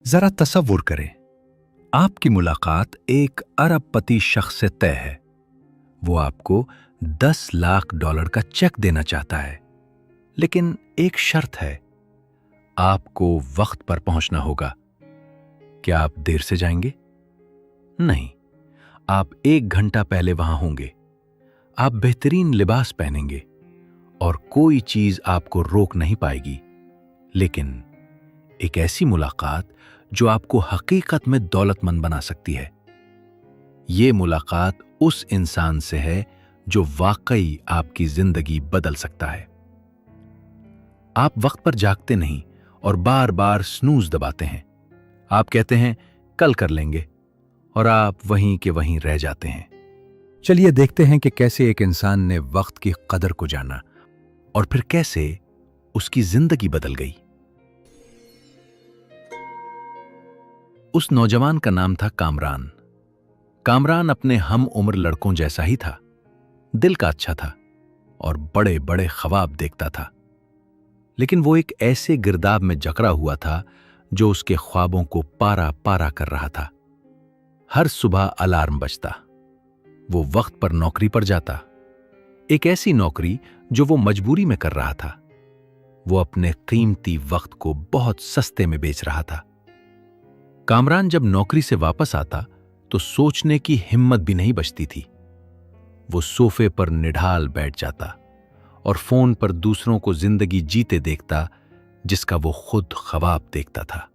जरा तसव्वुर करें, आपकी मुलाकात एक अरबपति शख्स से तय है। वो आपको 10 लाख डॉलर का चेक देना चाहता है, लेकिन एक शर्त है, आपको वक्त पर पहुंचना होगा। क्या आप देर से जाएंगे? नहीं, आप 1 घंटा पहले वहां होंगे। आप बेहतरीन लिबास पहनेंगे और कोई चीज आपको रोक नहीं पाएगी। लेकिन एक ऐसी मुलाकात जो आपको हकीकत में दौलतमंद बना सकती है। ये मुलाकात उस इंसान से है जो वाकई आपकी जिंदगी बदल सकता है। आप वक्त पर जागते नहीं और बार बार स्नूज दबाते हैं। आप कहते हैं कल कर लेंगे, और आप वहीं के वहीं रह जाते हैं। चलिए देखते हैं कि कैसे एक इंसान ने वक्त की कदर को जाना और फिर कैसे उसकी जिंदगी बदल गई। उस नौजवान का नाम था कामरान। कामरान अपने हम उम्र लड़कों जैसा ही था। दिल का अच्छा था और बड़े बड़े ख्वाब देखता था। लेकिन वो एक ऐसे गिरदाब में जकड़ा हुआ था जो उसके ख्वाबों को पारा पारा कर रहा था। हर सुबह अलार्म बजता, वो वक्त पर नौकरी पर जाता। एक ऐसी नौकरी जो वो मजबूरी में कर रहा था। वो अपने कीमती वक्त को बहुत सस्ते में बेच रहा था। कामरान जब नौकरी से वापस आता तो सोचने की हिम्मत भी नहीं बचती थी। वो सोफे पर निढाल बैठ जाता और फोन पर दूसरों को जिंदगी जीते देखता जिसका वो खुद ख्वाब देखता था।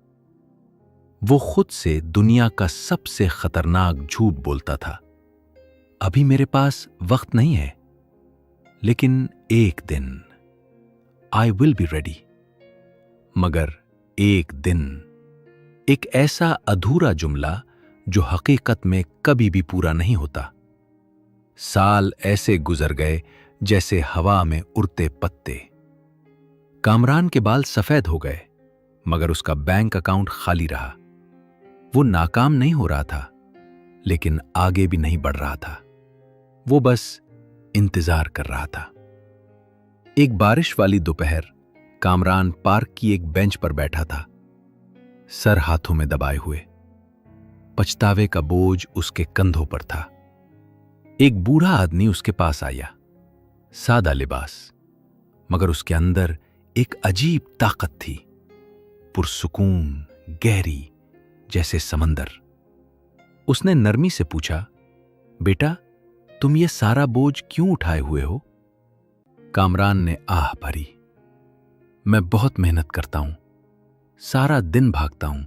वो खुद से दुनिया का सबसे खतरनाक झूठ बोलता था। अभी मेरे पास वक्त नहीं है, लेकिन एक दिन आई विल बी रेडी। मगर एक दिन, एक ऐसा अधूरा जुमला जो हकीकत में कभी भी पूरा नहीं होता। साल ऐसे गुजर गए जैसे हवा में उड़ते पत्ते। कामरान के बाल सफेद हो गए, मगर उसका बैंक अकाउंट खाली रहा। वो नाकाम नहीं हो रहा था, लेकिन आगे भी नहीं बढ़ रहा था। वो बस इंतजार कर रहा था। एक बारिश वाली दोपहर कामरान पार्क की एक बेंच पर बैठा था, सर हाथों में दबाए हुए। पछतावे का बोझ उसके कंधों पर था। एक बूढ़ा आदमी उसके पास आया। सादा लिबास, मगर उसके अंदर एक अजीब ताकत थी, पुरसुकून, गहरी, जैसे समंदर। उसने नरमी से पूछा, बेटा, तुम ये सारा बोझ क्यों उठाए हुए हो? कामरान ने आह भरी। मैं बहुत मेहनत करता हूं, सारा दिन भागता हूं,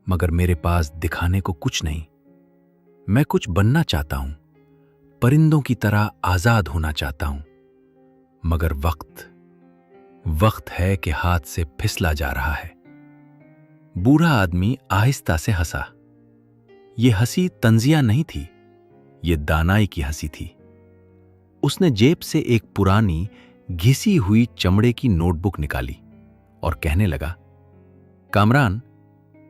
मगर मेरे पास दिखाने को कुछ नहीं। मैं कुछ बनना चाहता हूं, परिंदों की तरह आजाद होना चाहता हूं, मगर वक्त है कि हाथ से फिसला जा रहा है। बूढ़ा आदमी आहिस्ता से हंसा। यह हंसी तंजिया नहीं थी, यह दानाई की हंसी थी। उसने जेब से एक पुरानी घिसी हुई चमड़े की नोटबुक निकाली और कहने लगा, कामरान,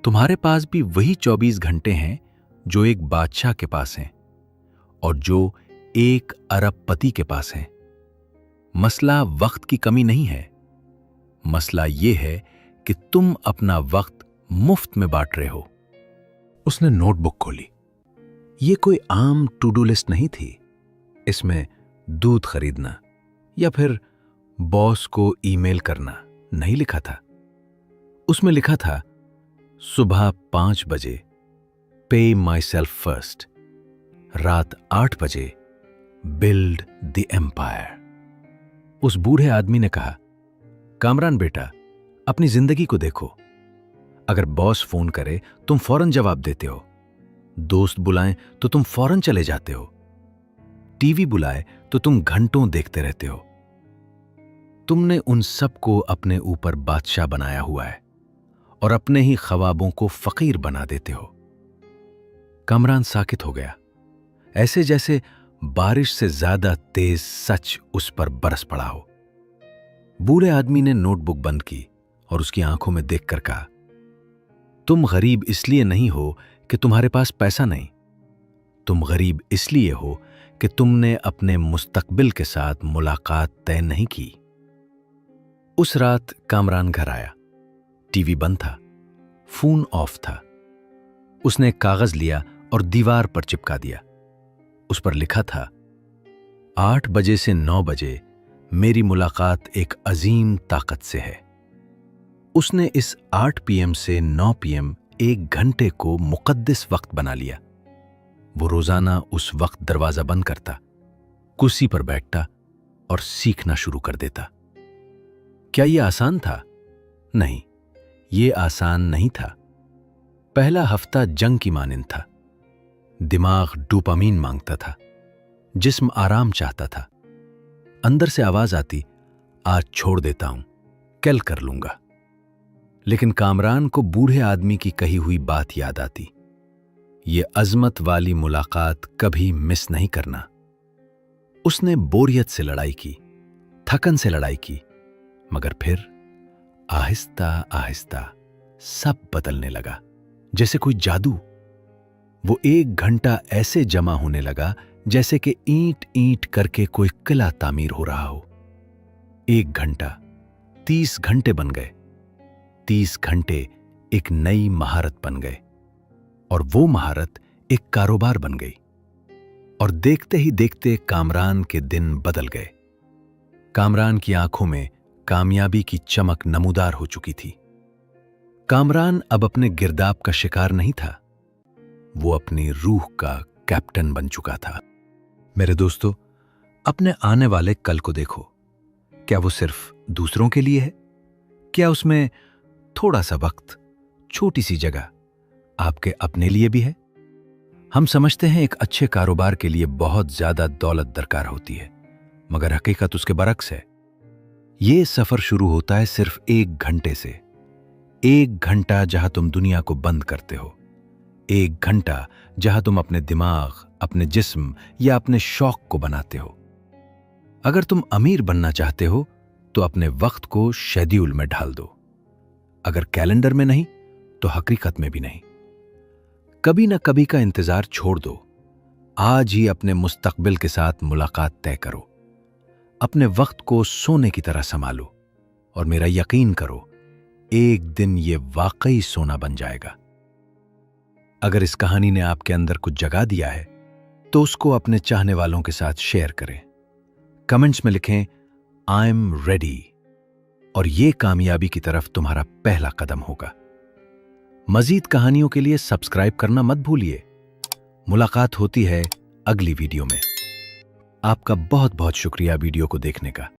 तुम्हारे पास भी वही 24 घंटे हैं जो एक बादशाह के पास हैं और जो एक अरबपति के पास हैं। मसला वक्त की कमी नहीं है, मसला यह है कि तुम अपना वक्त मुफ्त में बांट रहे हो। उसने नोटबुक खोली। यह कोई आम टू डू लिस्ट नहीं थी। इसमें दूध खरीदना या फिर बॉस को ईमेल करना नहीं लिखा था। उसमें लिखा था, सुबह 5 बजे पे माई सेल्फ फर्स्ट, रात 8 बजे बिल्ड द एम्पायर। उस बूढ़े आदमी ने कहा, कामरान बेटा, अपनी जिंदगी को देखो। अगर बॉस फोन करे तुम फौरन जवाब देते हो, दोस्त बुलाएं तो तुम फौरन चले जाते हो, टीवी बुलाए तो तुम घंटों देखते रहते हो। तुमने उन सबको अपने ऊपर बादशाह बनाया हुआ है और अपने ही ख्वाबों को फकीर बना देते हो। कामरान साकित हो गया, ऐसे जैसे बारिश से ज्यादा तेज सच उस पर बरस पड़ा हो। बूढ़े आदमी ने नोटबुक बंद की और उसकी आंखों में देखकर कहा, तुम गरीब इसलिए नहीं हो कि तुम्हारे पास पैसा नहीं, तुम गरीब इसलिए हो कि तुमने अपने मुस्तकबिल के साथ मुलाकात तय नहीं की। उस रात कामरान घर आया। टीवी बंद था, फोन ऑफ था। उसने एक कागज लिया और दीवार पर चिपका दिया। उस पर लिखा था, 8 बजे से 9 बजे मेरी मुलाकात एक अजीम ताकत से है। उसने इस 8 पीएम से 9 पीएम 1 घंटे को मुकद्दस वक्त बना लिया। वो रोजाना उस वक्त दरवाजा बंद करता, कुर्सी पर बैठता और सीखना शुरू कर देता। क्या यह आसान था? नहीं, यह आसान नहीं था। पहला हफ्ता जंग की मानिंद था। दिमाग डोपामीन मांगता था, जिस्म आराम चाहता था। अंदर से आवाज आती, आज छोड़ देता हूं, कल कर लूंगा। लेकिन कामरान को बूढ़े आदमी की कही हुई बात याद आती, ये अजमत वाली मुलाकात कभी मिस नहीं करना। उसने बोरियत से लड़ाई की, थकन से लड़ाई की, मगर फिर आहिस्ता आहिस्ता सब बदलने लगा, जैसे कोई जादू। वो 1 घंटा ऐसे जमा होने लगा जैसे कि ईंट ईंट करके कोई किला तामीर हो रहा हो। 1 घंटा 30 घंटे बन गए, 30 घंटे एक नई महारत बन गए, और वो महारत एक कारोबार बन गई। और देखते ही देखते कामरान के दिन बदल गए। कामरान की आंखों में कामयाबी की चमक नमूदार हो चुकी थी। कामरान अब अपने गिरदाब का शिकार नहीं था, वो अपनी रूह का कैप्टन बन चुका था। मेरे दोस्तों, अपने आने वाले कल को देखो। क्या वो सिर्फ दूसरों के लिए है? क्या उसमें थोड़ा सा वक्त, छोटी सी जगह आपके अपने लिए भी है? हम समझते हैं एक अच्छे कारोबार के लिए बहुत ज्यादा दौलत दरकार होती है, मगर हकीकत उसके बरक्स है। ये सफर शुरू होता है सिर्फ 1 घंटे से। 1 घंटा जहां तुम दुनिया को बंद करते हो। 1 घंटा जहां तुम अपने दिमाग, अपने जिस्म या अपने शौक को बनाते हो। अगर तुम अमीर बनना चाहते हो तो अपने वक्त को शेड्यूल में ढाल दो। अगर कैलेंडर में नहीं तो हकीकत में भी नहीं। कभी ना कभी का इंतजार छोड़ दो। आज ही अपने मुस्तकबिल के साथ मुलाकात तय करो। अपने वक्त को सोने की तरह संभालो, और मेरा यकीन करो, एक दिन ये वाकई सोना बन जाएगा। अगर इस कहानी ने आपके अंदर कुछ जगा दिया है तो उसको अपने चाहने वालों के साथ शेयर करें। कमेंट्स में लिखें, आई एम रेडी, और ये कामयाबी की तरफ तुम्हारा पहला कदम होगा। मजीद कहानियों के लिए सब्सक्राइब करना मत भूलिए। मुलाकात होती है अगली वीडियो में। आपका बहुत बहुत शुक्रिया वीडियो को देखने का।